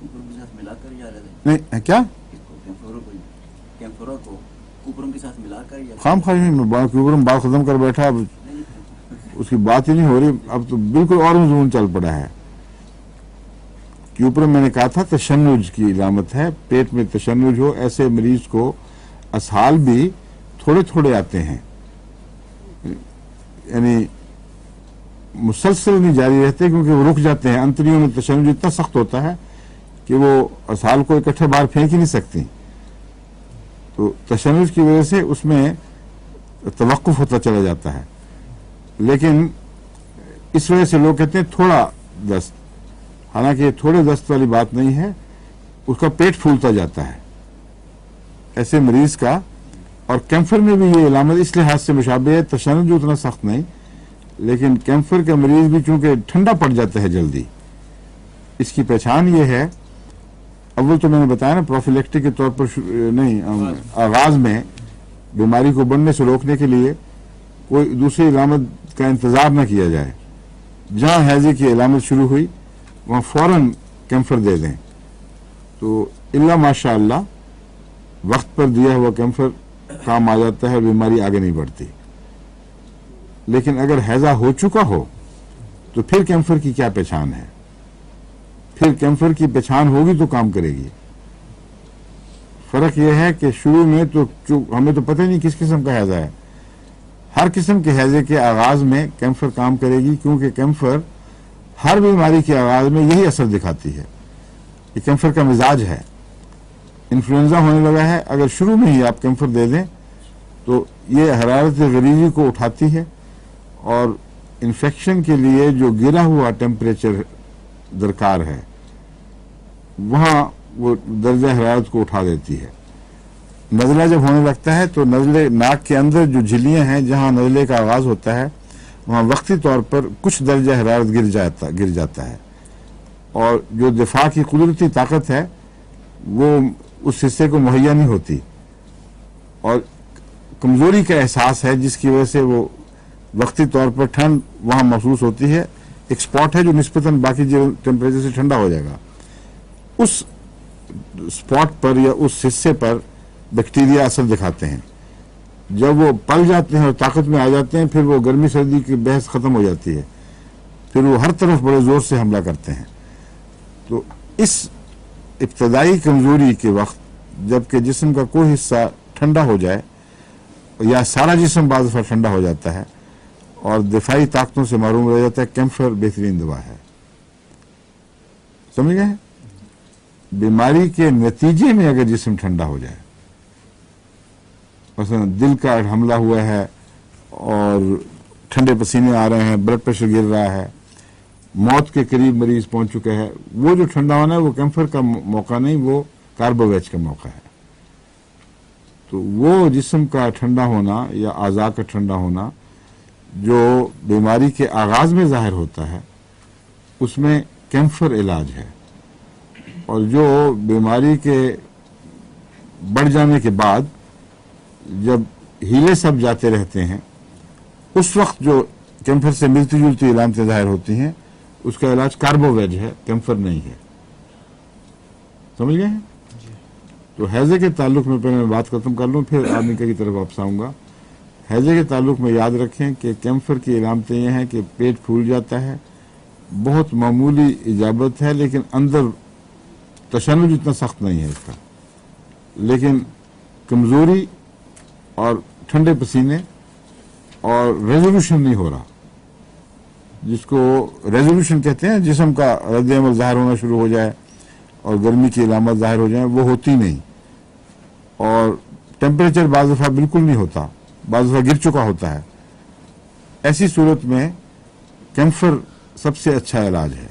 کوپرم کے ساتھ ملا کر یا نہیں کیا کیمفورا کو کوپرم کے ساتھ ملا کر یا خام خواہ میں کوپرم بات ختم کر بیٹھا، اب اس کی بات ہی نہیں ہو رہی، اب تو بالکل اور مضمون چل پڑا ہے. کیوپرم میں نے کہا تھا تشنج کی علامت ہے، پیٹ میں تشنج ہو ایسے مریض کو اسہال بھی تھوڑے تھوڑے آتے ہیں، یعنی مسلسل نہیں جاری رہتے کیونکہ وہ رک جاتے ہیں. انتڑیوں میں تشنج اتنا سخت ہوتا ہے کہ وہ اسہال کو اکٹھے باہر پھینک ہی نہیں سکتی، تو تشنج کی وجہ سے اس میں توقف ہوتا چلا جاتا ہے. لیکن اس وجہ سے لوگ کہتے ہیں تھوڑا دست، حالانکہ یہ تھوڑے دست والی بات نہیں ہے، اس کا پیٹ پھولتا جاتا ہے ایسے مریض کا. اور کیمفر میں بھی یہ علامت اس لحاظ سے مشابہ ہے، تشنج اتنا سخت نہیں، لیکن کیمفر کا مریض بھی چونکہ ٹھنڈا پڑ جاتا ہے جلدی. اس کی پہچان یہ ہے، اول تو میں نے بتایا نا پروفیلیکٹک کے طور پر نہیں، آغاز میں بیماری کو بڑھنے سے روکنے کے لیے کوئی دوسری علامت کا انتظار نہ کیا جائے. جہاں ہیضے کی علامت شروع ہوئی وہاں فوراً کیمفر دے دیں، تو الا ماشاء اللہ وقت پر دیا ہوا کیمفر کام آ جاتا ہے، بیماری آگے نہیں بڑھتی. لیکن اگر ہیضہ ہو چکا ہو تو پھر کیمفر کی کیا پہچان ہے؟ پھر کیمفر کی پہچان ہوگی تو کام کرے گی. فرق یہ ہے کہ شروع میں تو ہمیں تو پتہ نہیں کس قسم کا ہیضہ ہے. ہر قسم کے ہیضے کے آغاز میں کیمفر کام کرے گی، کیونکہ کیمفر ہر بیماری کے آغاز میں یہی اثر دکھاتی ہے. یہ کیمفر کا مزاج ہے. انفلوئنزا ہونے لگا ہے، اگر شروع میں ہی آپ کیمفر دے دیں تو یہ حرارت غریزی کو اٹھاتی ہے اور انفیکشن کے لیے جو گرا ہوا ٹیمپریچر درکار ہے وہاں وہ درجہ حرارت کو اٹھا دیتی ہے. نزلہ جب ہونے لگتا ہے تو نزلے ناک کے اندر جو جھلیاں ہیں جہاں نزلے کا آغاز ہوتا ہے وہاں وقتی طور پر کچھ درجہ حرارت گر جاتا ہے، اور جو دفاع کی قدرتی طاقت ہے وہ اس حصے کو مہیا نہیں ہوتی، اور کمزوری کا احساس ہے جس کی وجہ سے وہ وقتی طور پر ٹھنڈ وہاں محسوس ہوتی ہے. ایک سپاٹ ہے جو نسبتاً باقی جو ٹیمپریچر سے ٹھنڈا ہو جائے گا، اس سپاٹ پر یا اس حصے پر بیکٹیریا اثر دکھاتے ہیں. جب وہ پل جاتے ہیں اور طاقت میں آ جاتے ہیں پھر وہ گرمی سردی کی بحث ختم ہو جاتی ہے، پھر وہ ہر طرف بڑے زور سے حملہ کرتے ہیں. تو اس ابتدائی کمزوری کے وقت جبکہ جسم کا کوئی حصہ ٹھنڈا ہو جائے یا سارا جسم بعض دفعہ ٹھنڈا ہو جاتا ہے اور دفاعی طاقتوں سے محروم رہ جاتا ہے، کیمفر بہترین دوا ہے. سمجھ گئے؟ بیماری کے نتیجے میں اگر جسم ٹھنڈا ہو جائے، مثلا دل کا حملہ ہوا ہے اور ٹھنڈے پسینے آ رہے ہیں، بلڈ پریشر گر رہا ہے، موت کے قریب مریض پہنچ چکا ہے، وہ جو ٹھنڈا ہونا ہے وہ کیمفر کا موقع نہیں، وہ کاربوویج کا موقع ہے. تو وہ جسم کا ٹھنڈا ہونا یا اعضاء کا ٹھنڈا ہونا جو بیماری کے آغاز میں ظاہر ہوتا ہے اس میں کیمفر علاج ہے، اور جو بیماری کے بڑھ جانے کے بعد جب ہیلے سب جاتے رہتے ہیں اس وقت جو کیمفر سے ملتی جلتی علامتیں ظاہر ہوتی ہیں اس کا علاج کاربوویج ہے، کیمفر نہیں ہے. سمجھ گئے ہیں؟ تو ہیضے کے تعلق میں پہلے میں بات ختم کر لوں پھر آرنیکا کی طرف واپس آؤں گا. ہیضے کے تعلق میں یاد رکھیں کہ کیمفر کی علامتیں یہ ہیں کہ پیٹ پھول جاتا ہے، بہت معمولی اجابت ہے لیکن اندر تشنج اتنا سخت نہیں ہے اس کا، لیکن کمزوری اور ٹھنڈے پسینے اور ریزولوشن نہیں ہو رہا، جس کو ریزولوشن کہتے ہیں، جسم کا رد عمل ظاہر ہونا شروع ہو جائے اور گرمی کی علامت ظاہر ہو جائیں، وہ ہوتی نہیں. اور ٹیمپریچر بعض دفعہ بالکل نہیں ہوتا، بعض دفعہ گر چکا ہوتا ہے. ایسی صورت میں کیمفر سب سے اچھا علاج ہے.